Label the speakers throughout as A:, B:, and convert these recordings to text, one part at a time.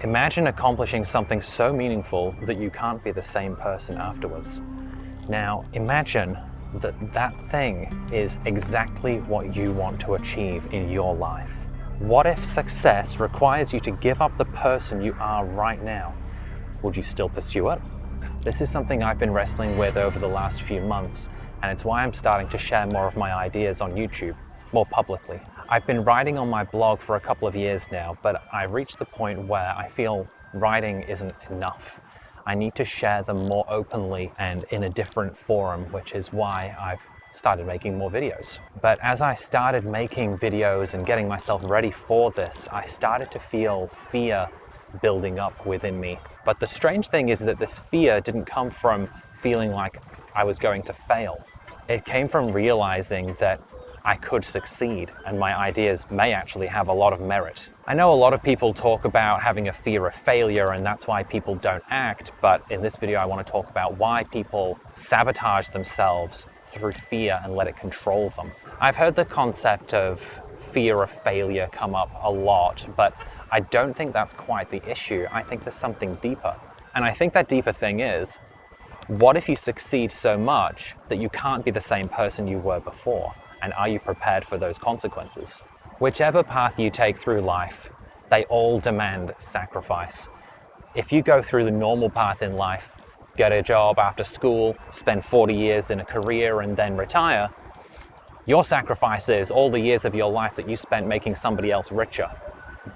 A: Imagine accomplishing something so meaningful that you can't be the same person afterwards. Now, imagine that that thing is exactly what you want to achieve in your life. What if success requires you to give up the person you are right now? Would you still pursue it? This is something I've been wrestling with over the last few months, and it's why I'm starting to share more of my ideas on YouTube, more publicly. I've been writing on my blog for a couple of years now, but I've reached the point where I feel writing isn't enough. I need to share them more openly and in a different forum, which is why I've started making more videos. But as I started making videos and getting myself ready for this, I started to feel fear building up within me. But the strange thing is that this fear didn't come from feeling like I was going to fail. It came from realizing that I could succeed and my ideas may actually have a lot of merit. I know a lot of people talk about having a fear of failure and that's why people don't act, but in this video I want to talk about why people sabotage themselves through fear and let it control them. I've heard the concept of fear of failure come up a lot, but I don't think that's quite the issue. I think there's something deeper. And I think that deeper thing is, what if you succeed so much that you can't be the same person you were before? And are you prepared for those consequences? Whichever path you take through life, they all demand sacrifice. If you go through the normal path in life, get a job after school, spend 40 years in a career and then retire, your sacrifice is all the years of your life that you spent making somebody else richer.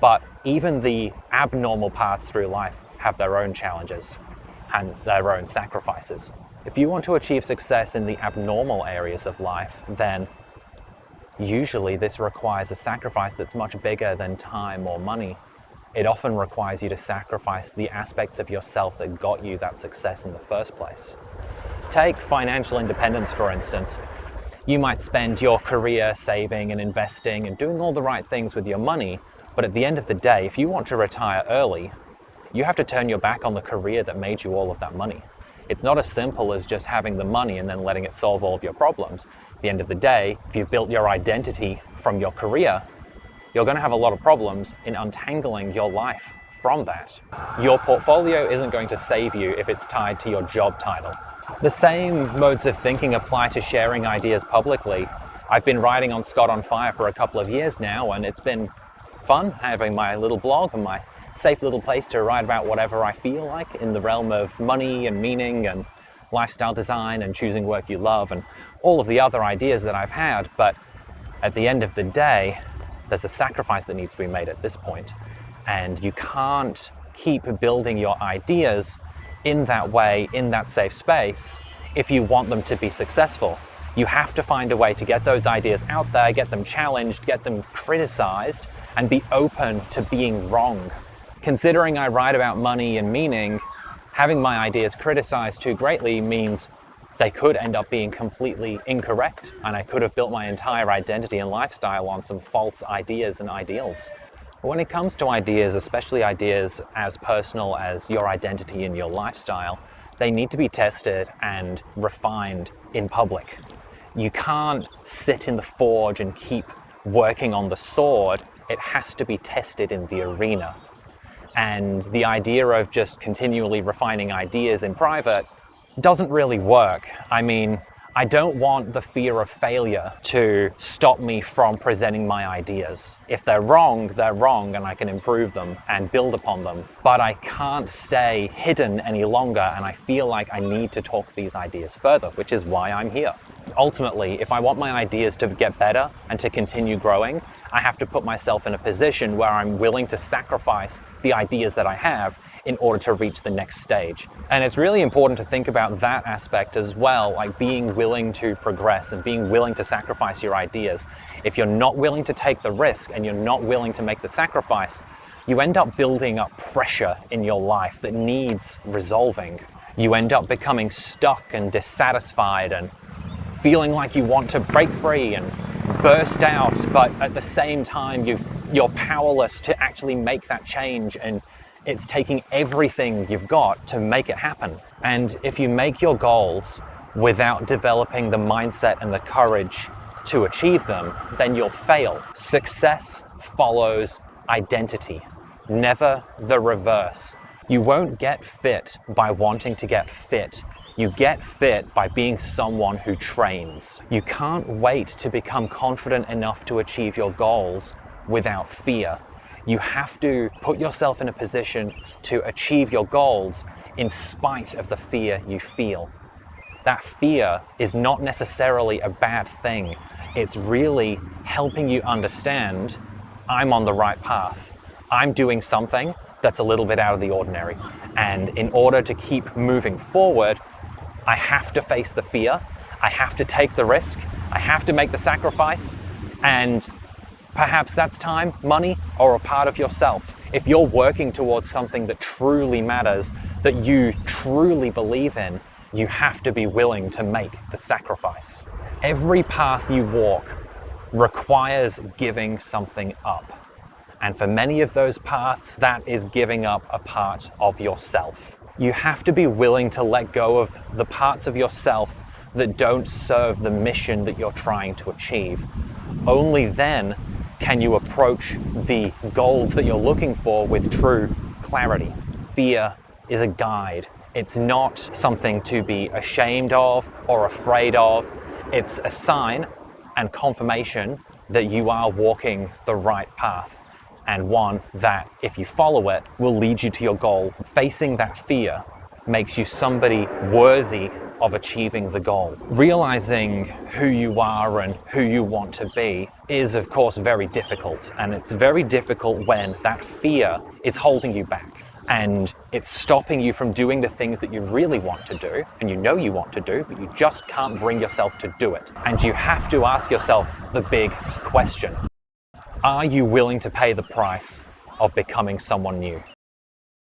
A: But even the abnormal paths through life have their own challenges and their own sacrifices. If you want to achieve success in the abnormal areas of life, then usually this requires a sacrifice that's much bigger than time or money. It often requires you to sacrifice the aspects of yourself that got you that success in the first place. Take financial independence, for instance. You might spend your career saving and investing and doing all the right things with your money, but at the end of the day, if you want to retire early, you have to turn your back on the career that made you all of that money. It's not as simple as just having the money and then letting it solve all of your problems. At the end of the day, if you've built your identity from your career, you're going to have a lot of problems in untangling your life from that. Your portfolio isn't going to save you if it's tied to your job title. The same modes of thinking apply to sharing ideas publicly. I've been writing on Scott on Fire for a couple of years now, and it's been fun having my little blog and my safe little place to write about whatever I feel like in the realm of money and meaning and lifestyle design and choosing work you love and all of the other ideas that I've had. But at the end of the day, there's a sacrifice that needs to be made at this point. And you can't keep building your ideas in that way, in that safe space, if you want them to be successful. You have to find a way to get those ideas out there, get them challenged, get them criticized, and be open to being wrong. Considering I write about money and meaning, having my ideas criticized too greatly means they could end up being completely incorrect, and I could have built my entire identity and lifestyle on some false ideas and ideals. When it comes to ideas, especially ideas as personal as your identity and your lifestyle, they need to be tested and refined in public. You can't sit in the forge and keep working on the sword. It has to be tested in the arena. And the idea of just continually refining ideas in private doesn't really work. I mean, I don't want the fear of failure to stop me from presenting my ideas. If they're wrong, and I can improve them and build upon them. But I can't stay hidden any longer, and I feel like I need to talk these ideas further, which is why I'm here. Ultimately, if I want my ideas to get better and to continue growing, I have to put myself in a position where I'm willing to sacrifice the ideas that I have in order to reach the next stage. And it's really important to think about that aspect as well, like being willing to progress and being willing to sacrifice your ideas. If you're not willing to take the risk and you're not willing to make the sacrifice, you end up building up pressure in your life that needs resolving. You end up becoming stuck and dissatisfied and feeling like you want to break free and burst out, but at the same time you're powerless to actually make that change, and it's taking everything you've got to make it happen. And if you make your goals without developing the mindset and the courage to achieve them, then you'll fail. Success follows identity. never the reverse. You won't get fit by wanting to get fit. You get fit by being someone who trains. You can't wait to become confident enough to achieve your goals without fear. You have to put yourself in a position to achieve your goals in spite of the fear you feel. That fear is not necessarily a bad thing. It's really helping you understand, I'm on the right path. I'm doing something that's a little bit out of the ordinary. And in order to keep moving forward, I have to face the fear. I have to take the risk. I have to make the sacrifice. And perhaps that's time, money, or a part of yourself. If you're working towards something that truly matters, that you truly believe in, you have to be willing to make the sacrifice. Every path you walk requires giving something up. And for many of those paths, that is giving up a part of yourself. You have to be willing to let go of the parts of yourself that don't serve the mission that you're trying to achieve. Only then can you approach the goals that you're looking for with true clarity. Fear is a guide. It's not something to be ashamed of or afraid of. It's a sign and confirmation that you are walking the right path, and one that, if you follow it, will lead you to your goal. Facing that fear makes you somebody worthy of achieving the goal. Realizing who you are and who you want to be is, of course, very difficult. And it's very difficult when that fear is holding you back and it's stopping you from doing the things that you really want to do and you know you want to do, but you just can't bring yourself to do it. And you have to ask yourself the big question: are you willing to pay the price of becoming someone new?